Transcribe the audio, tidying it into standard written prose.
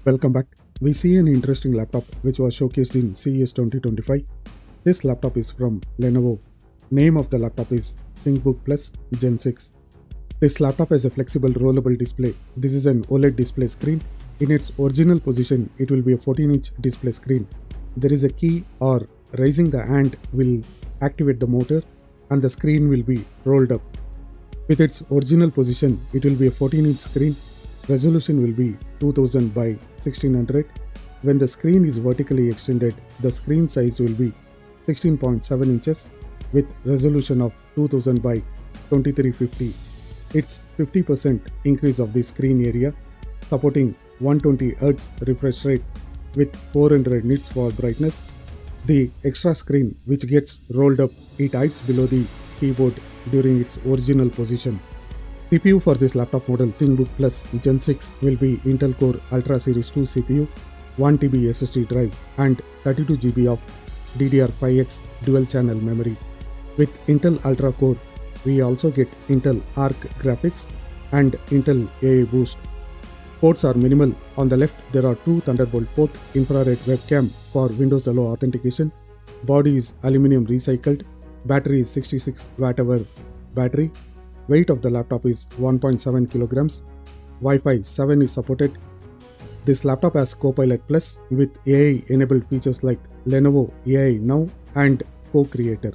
Welcome back. We see an interesting laptop which was showcased in CES 2025. This laptop is from Lenovo. Name of the laptop is ThinkBook Plus Gen 6. This laptop has a flexible rollable display. This is an OLED display screen. In its original position, it will be a 14-inch display screen. There is a key or raising the hand will activate the motor and the screen will be rolled up. With its original position, it will be a 14-inch screen. Resolution will be 2000 by 1600. When the screen is vertically extended, the screen size will be 16.7 inches with resolution of 2000 by 2350. It's 50% increase of the screen area, supporting 120 Hz refresh rate with 400 nits for brightness. The extra screen which gets rolled up, it hides below the keyboard during its original position. CPU for this laptop model ThinkBook Plus Gen 6 will be Intel Core Ultra Series 2 CPU, 1TB SSD drive and 32GB of DDR5X dual channel memory. With Intel Ultra Core, we also get Intel Arc graphics and Intel AI Boost. Ports are minimal. On the left, there are two Thunderbolt port, infrared webcam for Windows Hello authentication. Body is aluminum recycled. Battery is 66 Wh battery. Weight of the laptop is 1.7 kilograms. Wi-Fi 7 is supported. This laptop has Copilot Plus with AI-enabled features like Lenovo AI Now and Co-Creator.